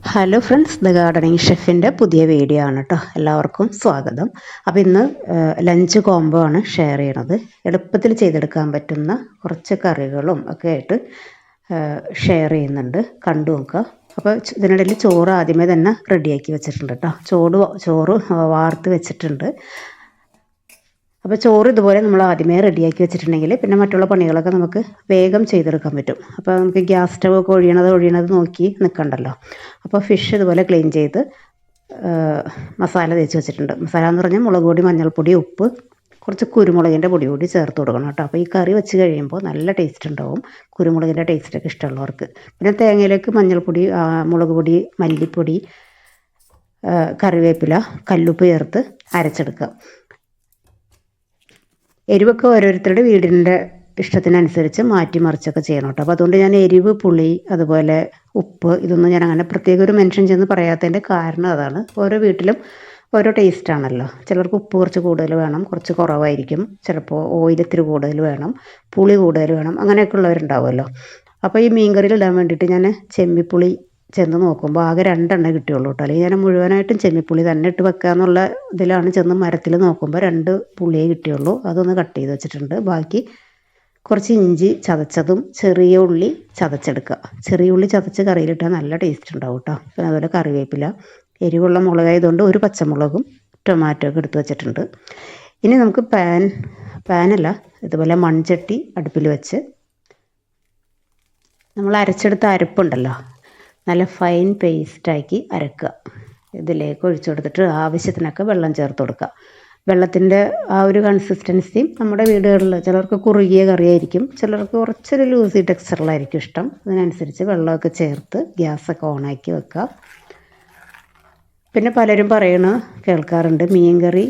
Hello friends, the gardening ഷെഫിൻ്റെ പുതിയ video ആണ് കേട്ടോ. എല്ലാവർക്കും സ്വാഗതം. അപ്പോൾ ഇന്ന് ലഞ്ച് കോംബോ ആണ് ഷെയർ ചെയ്യണത്. എളുപ്പത്തിൽ ചെയ്തെടുക്കാൻ പറ്റുന്ന കുറച്ച് കറികളും ഒക്കെ ആയിട്ട് ഷെയർ ചെയ്യുന്നുണ്ട്. കണ്ടു നോക്കുക. അപ്പോൾ ഇതിനിടയിൽ ചോറ് ആദ്യമേ തന്നെ റെഡിയാക്കി വെച്ചിട്ടുണ്ട് കേട്ടോ. ചോറ് വാർത്ത് വെച്ചിട്ടുണ്ട്. അപ്പോൾ ചോറ് ഇതുപോലെ നമ്മൾ ആദ്യമേ റെഡിയാക്കി വെച്ചിട്ടുണ്ടെങ്കിൽ പിന്നെ മറ്റുള്ള പണികളൊക്കെ നമുക്ക് വേഗം ചെയ്തെടുക്കാൻ പറ്റും. അപ്പോൾ നമുക്ക് ഗ്യാസ് സ്റ്റവ് ഒക്കെ ഒഴിയണത് നോക്കി നിൽക്കണ്ടല്ലോ. അപ്പോൾ ഫിഷ് ഇതുപോലെ ക്ലീൻ ചെയ്ത് മസാല തേച്ച് വെച്ചിട്ടുണ്ട്. മസാല എന്ന് പറഞ്ഞാൽ മുളക് പൊടി, മഞ്ഞൾപ്പൊടി, ഉപ്പ്, കുറച്ച് കുരുമുളകിൻ്റെ പൊടി കൂടി ചേർത്ത് കൊടുക്കണം കേട്ടോ. അപ്പോൾ ഈ കറി വെച്ച് കഴിയുമ്പോൾ നല്ല ടേസ്റ്റ് ഉണ്ടാവും, കുരുമുളകിൻ്റെ ടേസ്റ്റൊക്കെ ഇഷ്ടമുള്ളവർക്ക്. പിന്നെ തേങ്ങയിലേക്ക് മഞ്ഞൾപ്പൊടി, മുളക് പൊടി, മല്ലിപ്പൊടി, കറിവേപ്പില, കല്ലുപ്പ് ചേർത്ത് അരച്ചെടുക്കുക. എരിവൊക്കെ ഓരോരുത്തരുടെ വീടിൻ്റെ ഇഷ്ടത്തിനനുസരിച്ച് മാറ്റി മറിച്ചൊക്കെ ചെയ്യണം കേട്ടോ. അപ്പോൾ അതുകൊണ്ട് ഞാൻ എരിവ്, പുളി, അതുപോലെ ഉപ്പ് ഇതൊന്നും ഞാൻ അങ്ങനെ പ്രത്യേകം ഒരു മെൻഷൻ ചെയ്ത് പറയാത്തതിൻ്റെ കാരണം അതാണ്. ഓരോ വീട്ടിലും ഓരോ ടേസ്റ്റ് ആണല്ലോ. ചിലർക്ക് ഉപ്പ് കുറച്ച് കൂടുതൽ വേണം, കുറച്ച് കുറവായിരിക്കും. ചിലപ്പോൾ ഓയിൽ ഇത്തിരി കൂടുതൽ വേണം, പുളി കൂടുതൽ വേണം, അങ്ങനെയൊക്കെ ഉള്ളവരുണ്ടാവുമല്ലോ. അപ്പോൾ ഈ മീൻകറിയിൽ ഇടാൻ വേണ്ടിയിട്ട് ഞാൻ ചെമ്മിപ്പുളി ചെന്ന് നോക്കുമ്പോൾ ആകെ 2 എണ്ണ കിട്ടിയുള്ളൂ കേട്ടോ. അല്ലെങ്കിൽ ഞാൻ മുഴുവനായിട്ടും ചെമ്മിപ്പുളി തന്നെ ഇട്ട് വെക്കുക എന്നുള്ള ഇതിലാണ് ചെന്ന് മരത്തിൽ നോക്കുമ്പോൾ 2 പുളിയേ കിട്ടിയുള്ളൂ. അതൊന്ന് കട്ട് ചെയ്ത് വെച്ചിട്ടുണ്ട്. ബാക്കി കുറച്ച് ഇഞ്ചി ചതച്ചതും ചെറിയ ഉള്ളി ചതച്ചെടുക്കുക. ചെറിയ ഉള്ളി ചതച്ച് കറിയിലിട്ടാൽ നല്ല ടേസ്റ്റ് ഉണ്ടാവും കേട്ടോ. പിന്നെ അതുപോലെ കറിവേപ്പില, എരിവുള്ള മുളകായതുകൊണ്ട് ഒരു പച്ചമുളകും ടൊമാറ്റോ ഒക്കെ എടുത്ത് വെച്ചിട്ടുണ്ട്. ഇനി നമുക്ക് പാനല്ല, ഇതുപോലെ മൺചട്ടി അടുപ്പിൽ വെച്ച് നമ്മൾ അരച്ചെടുത്ത അരപ്പുണ്ടല്ലോ, നല്ല ഫൈൻ പേസ്റ്റാക്കി അരക്കുക. ഇതിലേക്ക് ഒഴിച്ചു കൊടുത്തിട്ട് ആവശ്യത്തിനൊക്കെ വെള്ളം ചേർത്ത് കൊടുക്കുക. വെള്ളത്തിൻ്റെ ആ ഒരു കൺസിസ്റ്റൻസിയും നമ്മുടെ വീടുകളിൽ ചിലർക്ക് കുറുകിയ കറിയായിരിക്കും, ചിലർക്ക് കുറച്ചൊരു ലൂസി ടെക്സ്ചറിലായിരിക്കും ഇഷ്ടം. അതിനനുസരിച്ച് വെള്ളമൊക്കെ ചേർത്ത് ഗ്യാസൊക്കെ ഓണാക്കി വെക്കുക. പിന്നെ പലരും കേൾക്കാറുണ്ട്, മീൻകറി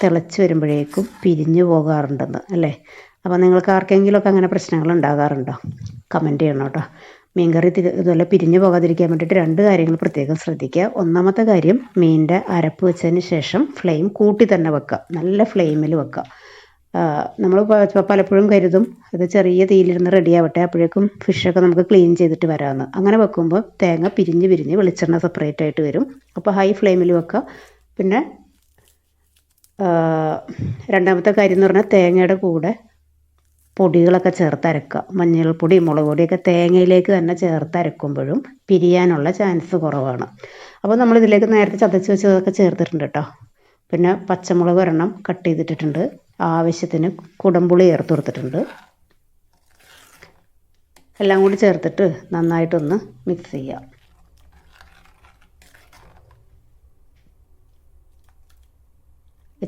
തിളച്ച് വരുമ്പോഴേക്കും പിരിഞ്ഞു പോകാറുണ്ടെന്ന് അല്ലേ. അപ്പോൾ നിങ്ങൾക്ക് ആർക്കെങ്കിലുമൊക്കെ അങ്ങനെ പ്രശ്നങ്ങൾ ഉണ്ടാകാറുണ്ടോ? കമൻറ്റ് ചെയ്യണം കേട്ടോ. മീൻകറി ഇതുപോലെ പിരിഞ്ഞു പോകാതിരിക്കാൻ വേണ്ടിയിട്ട് 2 കാര്യങ്ങൾ പ്രത്യേകം ശ്രദ്ധിക്കുക. ഒന്നാമത്തെ കാര്യം, മീനിൻ്റെ അരപ്പ് വെച്ചതിന് ശേഷം ഫ്ലെയിം കൂട്ടി തന്നെ വെക്കുക, നല്ല ഫ്ലെയിമിൽ വെക്കുക. നമ്മൾ പലപ്പോഴും കരുതും ഇത് ചെറിയ തീയിലിരുന്ന് റെഡിയാവട്ടെ, അപ്പോഴേക്കും ഫിഷൊക്കെ നമുക്ക് ക്ലീൻ ചെയ്തിട്ട് വരാമെന്ന്. അങ്ങനെ വെക്കുമ്പോൾ തേങ്ങ പിരിഞ്ഞ് വെളിച്ചെണ്ണ സെപ്പറേറ്റ് ആയിട്ട് വരും. അപ്പോൾ ഹൈ ഫ്ലെയിമിൽ വെക്കുക. പിന്നെ രണ്ടാമത്തെ കാര്യം എന്ന് പറഞ്ഞാൽ തേങ്ങയുടെ കൂടെ പൊടികളൊക്കെ ചേർത്ത് അരക്കുക. മഞ്ഞൾപ്പൊടി, മുളക് പൊടിയൊക്കെ തേങ്ങയിലേക്ക് തന്നെ ചേർത്ത് അരക്കുമ്പോഴും പിരിയാനുള്ള ചാൻസ് കുറവാണ്. അപ്പോൾ നമ്മളിതിലേക്ക് നേരത്തെ ചതച്ച് വെച്ചതൊക്കെ ചേർത്തിട്ടുണ്ട് കേട്ടോ. പിന്നെ പച്ചമുളക് 1 കട്ട് ചെയ്തിട്ടിട്ടുണ്ട്. ആവശ്യത്തിന് കുടംപുളി ചേർത്ത് കൊടുത്തിട്ടുണ്ട്. എല്ലാം കൂടി ചേർത്തിട്ട് നന്നായിട്ടൊന്ന് മിക്സ് ചെയ്യാം.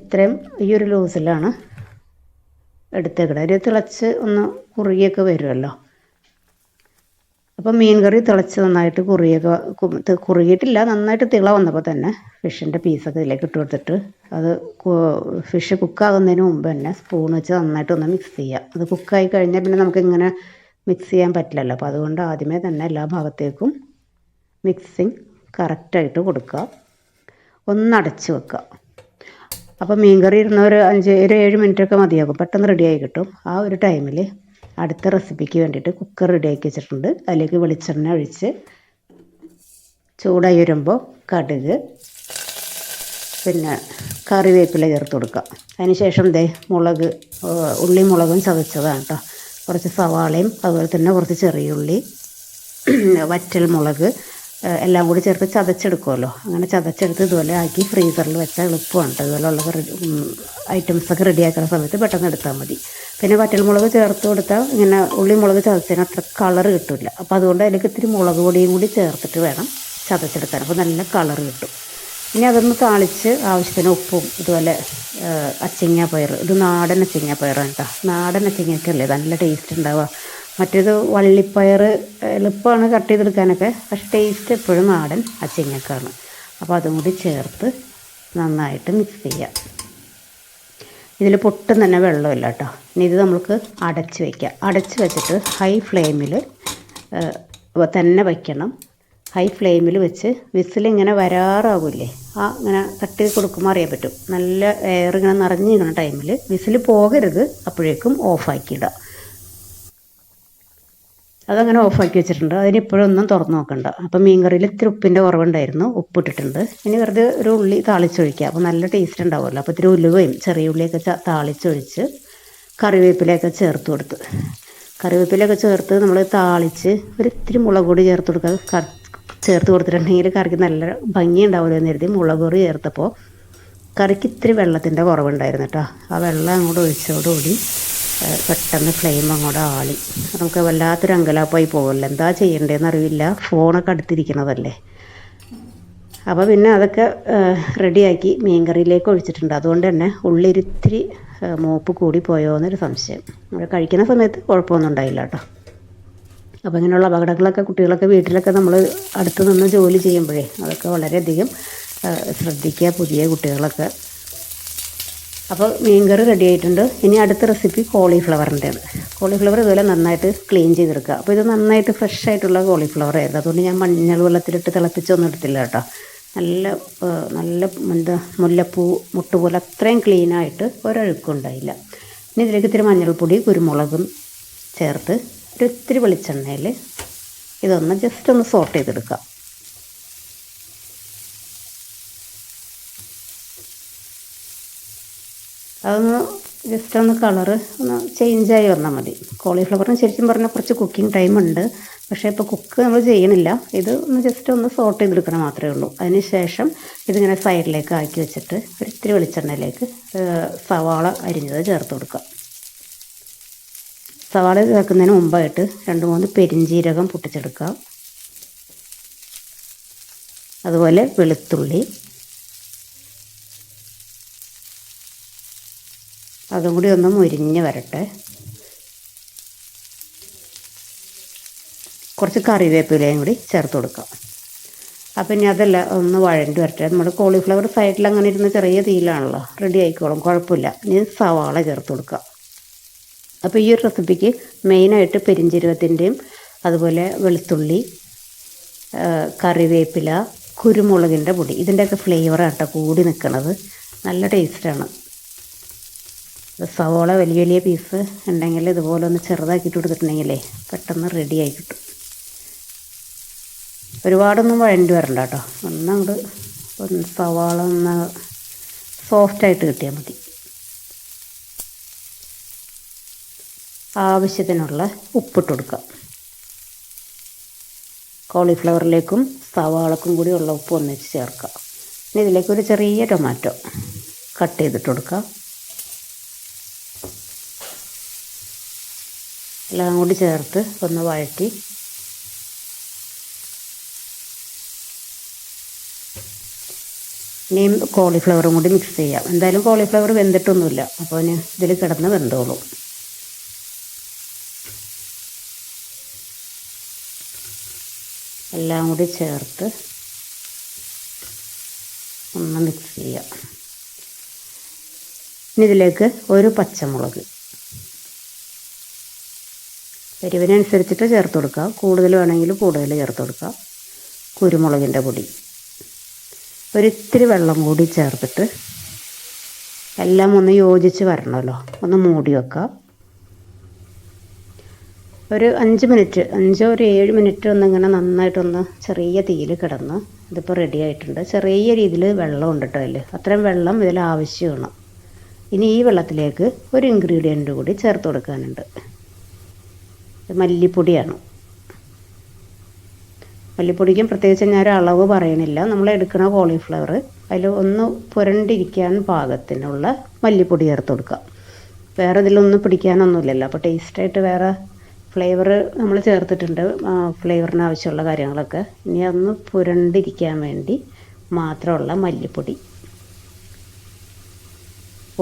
ഇത്രയും ഈ ഒരു ലൂസിലാണ് എടുത്തേക്കണം. ഒരു തിളച്ച് ഒന്ന് കുറുകിയൊക്കെ വരുമല്ലോ. അപ്പം മീൻ കറി തിളച്ച് നന്നായിട്ട് കുറുകിയിട്ടില്ല, നന്നായിട്ട് തിള വന്നപ്പോൾ തന്നെ ഫിഷിൻ്റെ പീസൊക്കെ ഇതിലേക്ക് ഇട്ട് കൊടുത്തിട്ട് അത് ഫിഷ് കുക്കാകുന്നതിന് മുമ്പ് തന്നെ സ്പൂൺ വെച്ച് നന്നായിട്ടൊന്ന് മിക്സ് ചെയ്യുക. അത് കുക്കായി കഴിഞ്ഞാൽ പിന്നെ നമുക്കിങ്ങനെ മിക്സ് ചെയ്യാൻ പറ്റില്ലല്ലോ. അപ്പോൾ അതുകൊണ്ട് ആദ്യമേ തന്നെ എല്ലാ ഭാഗത്തേക്കും മിക്സിങ് കറക്റ്റായിട്ട് കൊടുക്കുക. ഒന്നടച്ച് വെക്കുക. അപ്പോൾ മീൻകറി ഇരുന്ന ഒരു 7 മിനിറ്റൊക്കെ മതിയാകും, പെട്ടെന്ന് റെഡിയായി കിട്ടും. ആ ഒരു ടൈമിൽ അടുത്ത റെസിപ്പിക്ക് വേണ്ടിയിട്ട് കുക്കർ റെഡിയാക്കി വെച്ചിട്ടുണ്ട്. അതിലേക്ക് വെളിച്ചെണ്ണ ഒഴിച്ച് ചൂടായി വരുമ്പോൾ കടുക്, പിന്നെ കറിവേപ്പില ചേർത്ത് കൊടുക്കുക. അതിനുശേഷം ഉള്ളിയും മുളകും ചതച്ചതാണ് കേട്ടോ. കുറച്ച് സവാളയും അതുപോലെ തന്നെ കുറച്ച് ചെറിയുള്ളി, വറ്റൽ മുളക് എല്ലാം കൂടി ചേർത്ത് ചതച്ചെടുക്കുമല്ലോ. അങ്ങനെ ചതച്ചെടുത്ത് ഇതുപോലെ ആക്കി ഫ്രീസറിൽ വെച്ചാൽ എളുപ്പമാണ്. ഇതുപോലെയുള്ള ഐറ്റംസൊക്കെ റെഡിയാക്കുന്ന സമയത്ത് പെട്ടെന്ന് എടുത്താൽ മതി. പിന്നെ വറ്റൽമുളക് ചേർത്ത് കൊടുത്താൽ ഇങ്ങനെ മുളക് ചതച്ചതിന് അത്ര കളർ കിട്ടില്ല. അപ്പോൾ അതുകൊണ്ട് അതിലേക്ക് ഇത്തിരി മുളക് പൊടിയും കൂടി ചേർത്തിട്ട് വേണം ചതച്ചെടുക്കാൻ. അപ്പോൾ നല്ല കളർ കിട്ടും. ഇനി അതൊന്ന് താളിച്ച് ആവശ്യത്തിന് ഉപ്പും ഇതുപോലെ അച്ചിങ്ങാപ്പയർ, ഇത് നാടൻ അച്ചിങ്ങാപ്പയറാണ് കേട്ടോ. നാടൻ അച്ചിങ്ങയൊക്കെയല്ലേ നല്ല ടേസ്റ്റ് ഉണ്ടാവുക. മറ്റേത് വള്ളിപ്പയർ എളുപ്പമാണ് കട്ട് ചെയ്തെടുക്കാനൊക്കെ, പക്ഷേ ടേസ്റ്റ് എപ്പോഴും നാടൻ അച്ചിങ്ങക്കാണ്. അപ്പോൾ അതും കൂടി ചേർത്ത് നന്നായിട്ട് മിക്സ് ചെയ്യാം. ഇതിൽ പൊട്ടും തന്നെ വെള്ളമില്ല കേട്ടോ. ഇനി ഇത് നമുക്ക് അടച്ച് വയ്ക്കാം. അടച്ച് വെച്ചിട്ട് ഹൈ ഫ്ലെയിമിൽ തന്നെ വയ്ക്കണം. ഹൈ ഫ്ലെയിമിൽ വെച്ച് വിസിലിങ്ങനെ വരാറാകില്ലേ, ഇങ്ങനെ തട്ടി കൊടുക്കുമ്പോൾ അറിയാൻ പറ്റും. നല്ല എയർ ഇങ്ങനെ നിറഞ്ഞിരിക്കുന്ന ടൈമിൽ വിസിൽ പോകരുത്, അപ്പോഴേക്കും ഓഫാക്കിയിടുക. അതങ്ങനെ ഓഫാക്കി വെച്ചിട്ടുണ്ട്. അതിനിപ്പോഴൊന്നും തുറന്ന് നോക്കണ്ട. അപ്പം മീൻകറിയിൽ ഇത്തിരി ഉപ്പിൻ്റെ കുറവുണ്ടായിരുന്നു, ഉപ്പിട്ടിട്ടുണ്ട്. ഇനി വെറുതെ ഒരു ഉള്ളി താളിച്ചൊഴിക്കുക, അപ്പോൾ നല്ല ടേസ്റ്റ് ഉണ്ടാവുമല്ലോ. അപ്പോൾ ഇത്തിരി ഉലുവയും ചെറിയ ഉള്ളിയൊക്കെ താളിച്ചൊഴിച്ച് കറിവേപ്പിലയൊക്കെ ചേർത്ത് കൊടുത്ത്, കറിവേപ്പിലയൊക്കെ ചേർത്ത് നമ്മൾ താളിച്ച് ഒരു ഇത്തിരി മുളക് പൊടി ചേർത്ത് കൊടുക്കുക. ചേർത്ത് കൊടുത്തിട്ടുണ്ടെങ്കിൽ കറിക്ക് നല്ല ഭംഗി ഉണ്ടാവുമല്ലോ എന്ന് കരുതി മുളക് പൊടി ചേർത്തപ്പോൾ കറിക്ക് ഇത്തിരി വെള്ളത്തിൻ്റെ കുറവുണ്ടായിരുന്നു കേട്ടോ. ആ വെള്ളം അങ്ങോട്ട് ഒഴിച്ചോടുകൂടി പെട്ടെന്ന് ഫ്ലെയിം അങ്ങോട്ട് ആളി. നമുക്ക് വല്ലാത്തൊരു അങ്കലാപ്പായി പോകുമല്ലോ, എന്താ ചെയ്യേണ്ടതെന്ന് അറിയില്ല, ഫോണൊക്കെ അടുത്തിരിക്കുന്നതല്ലേ. അപ്പോൾ പിന്നെ അതൊക്കെ റെഡിയാക്കി മീൻകറിയിലേക്ക് ഒഴിച്ചിട്ടുണ്ട്. അതുകൊണ്ട് തന്നെ ഉള്ളി ഇത്തിരി മൂപ്പ് കൂടി പോയോ എന്നൊരു സംശയം. നമ്മൾ കഴിക്കുന്ന സമയത്ത് കുഴപ്പമൊന്നും ഉണ്ടായില്ല കേട്ടോ. അപ്പോൾ ഇങ്ങനെയുള്ള അപകടങ്ങളൊക്കെ കുട്ടികളൊക്കെ വീട്ടിലൊക്കെ നമ്മൾ അടുത്ത് നിന്ന് ജോലി ചെയ്യുമ്പോഴേ അതൊക്കെ വളരെയധികം ശ്രദ്ധിക്കുക, പുതിയ കുട്ടികളൊക്കെ. അപ്പോൾ മീൻകറി റെഡി ആയിട്ടുണ്ട്. ഇനി അടുത്ത റെസിപ്പി കോളിഫ്ലവറിൻ്റെയാണ്. കോളിഫ്ലവർ ഇതുപോലെ നന്നായിട്ട് ക്ലീൻ ചെയ്തെടുക്കുക. അപ്പോൾ ഇത് നന്നായിട്ട് ഫ്രഷ് ആയിട്ടുള്ള കോളിഫ്ലവർ ആയിരുന്നു, അതുകൊണ്ട് ഞാൻ മഞ്ഞൾ വെള്ളത്തിലിട്ട് തിളപ്പിച്ചൊന്നും എടുത്തില്ല കേട്ടോ. നല്ല എന്താ മുല്ലപ്പൂ മുട്ടുപോലെ അത്രയും ക്ലീനായിട്ട് ഒരഴുക്കും ഉണ്ടായില്ല. ഇനി ഇതിലേക്ക് ഇത്തിരി മഞ്ഞൾപ്പൊടി കുരുമുളകും ചേർത്ത് ഒരു ഇത്തിരി വെളിച്ചെണ്ണയിൽ ഇതൊന്ന് ജസ്റ്റ് ഒന്ന് സോട്ട് ചെയ്തെടുക്കാം. അതൊന്ന് ജസ്റ്റ് ഒന്ന് കളറ് ഒന്ന് ചേഞ്ചായി വന്നാൽ മതി. കോളിഫ്ലവറിന് ശരിക്കും പറഞ്ഞാൽ കുറച്ച് കുക്കിംഗ് ടൈം ഉണ്ട്, പക്ഷേ ഇപ്പോൾ കുക്ക് നമ്മൾ ചെയ്യണില്ല. ഇത് ഒന്ന് ജസ്റ്റ് ഒന്ന് സോട്ട് ചെയ്തെടുക്കണം മാത്രമേ ഉള്ളൂ. അതിന് ശേഷം ഇതിങ്ങനെ സൈഡിലേക്ക് ആക്കി വെച്ചിട്ട് ഒരു ഇത്തിരി വെളിച്ചെണ്ണയിലേക്ക് സവാള അരിഞ്ഞത് ചേർത്ത് കൊടുക്കുക. സവാള ചേർക്കുന്നതിന് മുമ്പായിട്ട് 2-3 പെരിഞ്ജീരകം പൊട്ടിച്ചെടുക്കുക. അതുപോലെ വെളുത്തുള്ളി, അതും കൂടി ഒന്ന് മുരിഞ്ഞ് വരട്ടെ. കുറച്ച് കറിവേപ്പിലയും കൂടി ചേർത്ത് കൊടുക്കാം. അപ്പം ഇനി അതല്ല ഒന്ന് വഴണ്ടി വരട്ടെ. നമ്മുടെ കോളിഫ്ലവർ സൈഡിൽ അങ്ങനെ ഇരുന്ന് ചെറിയ തീയിലാണല്ലോ, റെഡി ആയിക്കോളും, കുഴപ്പമില്ല. ഇനി സവാള ചേർത്ത് കൊടുക്കുക. അപ്പോൾ ഈ ഒരു റെസിപ്പിക്ക് മെയിനായിട്ട് പെരിഞ്ജീരകത്തിൻ്റെയും അതുപോലെ വെളുത്തുള്ളി, കറിവേപ്പില, കുരുമുളകിൻ്റെ പൊടി, ഇതിൻ്റെയൊക്കെ ഫ്ലേവറാട്ടോ കൂടി നിൽക്കുന്നത്. നല്ല ടേസ്റ്റാണ്. സവോള വലിയ വലിയ പീസ് ഉണ്ടെങ്കിൽ ഇതുപോലെ ഒന്ന് ചെറുതാക്കിയിട്ട് കൊടുത്തിട്ടുണ്ടെങ്കിലേ പെട്ടെന്ന് റെഡിയായി കിട്ടും. ഒരുപാടൊന്നും വഴണ്ടി വരണ്ട കേട്ടോ. ഒന്നങ്ങോട്ട് സവാള ഒന്ന് സോഫ്റ്റായിട്ട് കിട്ടിയാൽ മതി. ആവശ്യത്തിനുള്ള ഉപ്പിട്ട് കൊടുക്കുക. കോളിഫ്ലവറിലേക്കും സവാളക്കും കൂടി ഉള്ള ഉപ്പ് ഒന്നിച്ച് ചേർക്കുക. ഇനി ഇതിലേക്ക് ഒരു ചെറിയ ടൊമാറ്റോ കട്ട് ചെയ്തിട്ട് കൊടുക്കുക. എല്ലാം കൂടി ചേർത്ത് ഒന്ന് വഴറ്റി ഇനിയും കോളിഫ്ലവറും കൂടി മിക്സ് ചെയ്യാം. എന്തായാലും കോളിഫ്ലവർ വെന്തിട്ടൊന്നുമില്ല, അപ്പോൾ ഇനി ഇതിൽ കിടന്ന് വെന്തോളും. എല്ലാം കൂടി ചേർത്ത് ഒന്ന് മിക്സ് ചെയ്യാം. ഇനി ഇതിലേക്ക് ഒരു പച്ചമുളക് എരിവിനനുസരിച്ചിട്ട് ചേർത്ത് കൊടുക്കുക. കൂടുതൽ വേണമെങ്കിൽ കൂടുതൽ ചേർത്ത് കൊടുക്കുക. കുരുമുളകിൻ്റെ പൊടി, ഒരിത്തിരി വെള്ളം കൂടി ചേർത്തിട്ട് എല്ലാം ഒന്ന് യോജിച്ച് വരണമല്ലോ, ഒന്ന് മൂടി വെക്കുക. ഒരു 5 മിനിറ്റ്, 7 മിനിറ്റ് ഒന്നിങ്ങനെ നന്നായിട്ടൊന്ന് ചെറിയ തീയിൽ കിടന്ന് ഇതിപ്പോൾ റെഡി ആയിട്ടുണ്ട്. ചെറിയ രീതിയിൽ വെള്ളം ഉണ്ട് കേട്ടോ അതിൽ, അത്രയും വെള്ളം ഇതിൽ ആവശ്യമാണ്. ഇനി ഈ വെള്ളത്തിലേക്ക് ഒരു ഇൻഗ്രീഡിയൻ്റ് കൂടി ചേർത്ത് കൊടുക്കാനുണ്ട്. മല്ലിപ്പൊടിയാണ്. മല്ലിപ്പൊടിക്കും പ്രത്യേകിച്ച് ഞാൻ അളവ് പറയണില്ല. നമ്മൾ എടുക്കുന്ന കോളിഫ്ലവർ അതിൽ ഒന്ന് പുരണ്ടിരിക്കാൻ പാകത്തിനുള്ള മല്ലിപ്പൊടി ചേർത്ത് കൊടുക്കുക. വേറെ ഇതിലൊന്നും പിടിക്കാനൊന്നുമില്ലല്ലോ, അപ്പോൾ ടേസ്റ്റായിട്ട് വേറെ ഫ്ലേവർ നമ്മൾ ചേർത്തിട്ടുണ്ട്, ഫ്ലേവറിന് ആവശ്യമുള്ള കാര്യങ്ങളൊക്കെ. ഇനി അതൊന്ന് പുരണ്ടിരിക്കാൻ വേണ്ടി മാത്രമുള്ള മല്ലിപ്പൊടി.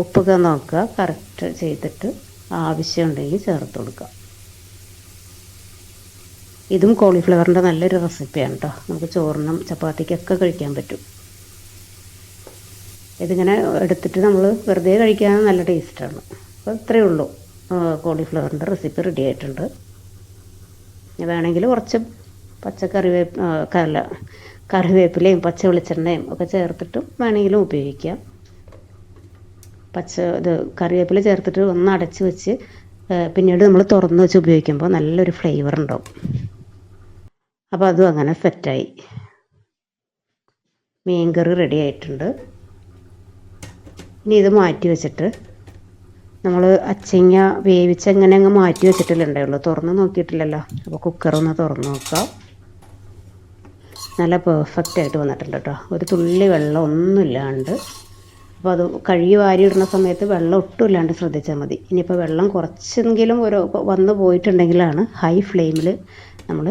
ഉപ്പൊക്കെ നോക്കുക, കറക്റ്റ് ചെയ്തിട്ട് ആവശ്യമുണ്ടെങ്കിൽ ചേർത്ത് കൊടുക്കുക. ഇതും കോളിഫ്ലവറിൻ്റെ നല്ലൊരു റെസിപ്പിയാണ് കേട്ടോ. നമുക്ക് ചോറിനും ചപ്പാത്തിക്കൊക്കെ കഴിക്കാൻ പറ്റും. ഇതിങ്ങനെ എടുത്തിട്ട് നമ്മൾ വെറുതെ കഴിക്കാൻ നല്ല ടേസ്റ്റാണ്. അപ്പോൾ ഇത്രയേ ഉള്ളൂ, കോളിഫ്ലവറിൻ്റെ റെസിപ്പി റെഡി ആയിട്ടുണ്ട്. വേണമെങ്കിൽ കുറച്ച് കറിവേപ്പിലയും പച്ച വെളിച്ചെണ്ണയും ഒക്കെ ചേർത്തിട്ടും വേണമെങ്കിലും ഉപയോഗിക്കാം. കറിവേപ്പില ചേർത്തിട്ട് ഒന്ന് അടച്ച് വെച്ച് പിന്നീട് നമ്മൾ തുറന്ന് വെച്ച് ഉപയോഗിക്കുമ്പോൾ നല്ലൊരു ഫ്ലേവർ ഉണ്ടാവും. അപ്പോൾ അതും അങ്ങനെ സെറ്റായി. മീൻകറി റെഡി ആയിട്ടുണ്ട്. ഇനി ഇത് മാറ്റി വെച്ചിട്ട് നമ്മൾ അച്ചിങ്ങ വേവിച്ച് എങ്ങനെ അങ്ങ് മാറ്റി വെച്ചിട്ടല്ലേ ഉണ്ടായുള്ളൂ, തുറന്ന് നോക്കിയിട്ടില്ലല്ലോ. അപ്പോൾ കുക്കറൊന്ന് തുറന്ന് നോക്കാം. നല്ല പെർഫെക്റ്റ് ആയിട്ട് വന്നിട്ടുണ്ട് കേട്ടോ, ഒരു തുള്ളി വെള്ളം ഒന്നുമില്ലാണ്ട്. അപ്പോൾ അത് കഴുകി വാരി ഇടുന്ന സമയത്ത് വെള്ളം ഒട്ടും ഇല്ലാണ്ട് ശ്രദ്ധിച്ചാൽ മതി. ഇനിയിപ്പോൾ വെള്ളം കുറച്ചെങ്കിലും വന്ന് പോയിട്ടുണ്ടെങ്കിലാണ് ഹൈ ഫ്ലെയിമിൽ നമ്മൾ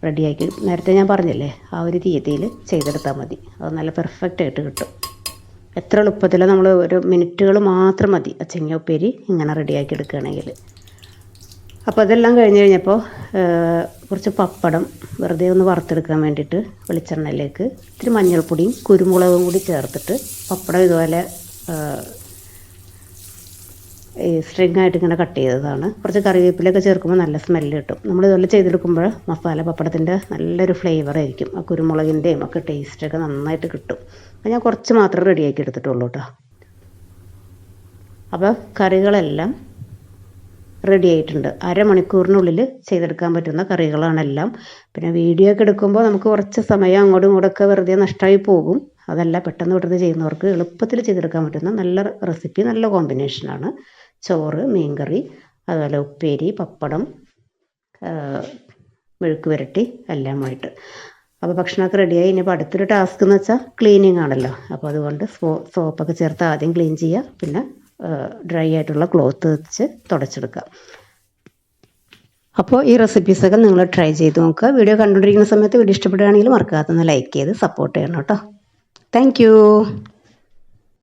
റെഡിയാക്കി, നേരത്തെ ഞാൻ പറഞ്ഞില്ലേ ആ ഒരു രീതിയിൽ ചെയ്തെടുത്താൽ മതി. അത് നല്ല പെർഫെക്റ്റ് ആയിട്ട് കിട്ടും. എത്ര എളുപ്പത്തിൽ നമ്മൾ ഒരു മിനിറ്റുകൾ മാത്രം മതി അച്ചിങ്ങ ഉപ്പേരി ഇങ്ങനെ റെഡിയാക്കി എടുക്കുകയാണെങ്കിൽ. അപ്പോൾ അതെല്ലാം കഴിഞ്ഞ് കഴിഞ്ഞപ്പോൾ കുറച്ച് പപ്പടം വെറുതെ ഒന്ന് വറുത്തെടുക്കാൻ വേണ്ടിയിട്ട് വെളിച്ചെണ്ണയിലേക്ക് ഇത്തിരി മഞ്ഞൾപ്പൊടിയും കുരുമുളകും കൂടി ചേർത്തിട്ട് പപ്പടം ഇതുപോലെ ഈ സ്ട്രിങ് ആയിട്ട് ഇങ്ങനെ കട്ട് ചെയ്തതാണ്. കുറച്ച് കറിവേപ്പിലൊക്കെ ചേർക്കുമ്പോൾ നല്ല സ്മെല്ല് കിട്ടും. നമ്മൾ ഇതുപോലെ ചെയ്തെടുക്കുമ്പോൾ മസാല പപ്പടത്തിൻ്റെ നല്ലൊരു ഫ്ലേവർ ആയിരിക്കും. ആ കുരുമുളകിൻ്റെയും ഒക്കെ ടേസ്റ്റൊക്കെ നന്നായിട്ട് കിട്ടും. അപ്പോൾ ഞാൻ കുറച്ച് മാത്രം റെഡിയാക്കി എടുത്തിട്ടുള്ളൂ കേട്ടോ. അപ്പോൾ കറികളെല്ലാം റെഡി ആയിട്ടുണ്ട്. അരമണിക്കൂറിനുള്ളിൽ ചെയ്തെടുക്കാൻ പറ്റുന്ന കറികളാണെല്ലാം. പിന്നെ വീഡിയോ ഒക്കെ എടുക്കുമ്പോൾ നമുക്ക് കുറച്ച് സമയം അങ്ങോട്ടും ഇങ്ങോട്ടൊക്കെ വെറുതെ നഷ്ടമായി പോകും. അതല്ല, പെട്ടെന്ന് പെട്ടെന്ന് ചെയ്യുന്നവർക്ക് എളുപ്പത്തിൽ ചെയ്തെടുക്കാൻ പറ്റുന്ന നല്ല റെസിപ്പി, നല്ല കോമ്പിനേഷനാണ്. ചോറ്, മീൻകറി, അതുപോലെ ഉപ്പേരി, പപ്പടം, മെഴുക്ക് പുരട്ടി എല്ലാമായിട്ട്. അപ്പോൾ ഭക്ഷണമൊക്കെ റെഡിയായി. ഇനിയിപ്പോൾ അടുത്തൊരു ടാസ്ക് എന്ന് വെച്ചാൽ ക്ലീനിങ് ആണല്ലോ. അപ്പോൾ അതുകൊണ്ട് സോപ്പൊക്കെ ചേർത്ത് ആദ്യം ക്ലീൻ ചെയ്യുക, പിന്നെ ഡ്രൈ ആയിട്ടുള്ള ക്ലോത്ത് വെച്ച് തുടച്ചെടുക്കുക. അപ്പോൾ ഈ റെസിപ്പീസൊക്കെ നിങ്ങൾ ട്രൈ ചെയ്ത് നോക്കുക. വീഡിയോ കണ്ടുകൊണ്ടിരിക്കുന്ന സമയത്ത് വീഡിയോ ഇഷ്ടപ്പെടുകയാണെങ്കിൽ മറക്കാതെ ഒന്ന് ലൈക്ക് ചെയ്ത് സപ്പോർട്ട് ചെയ്യണം കേട്ടോ. താങ്ക്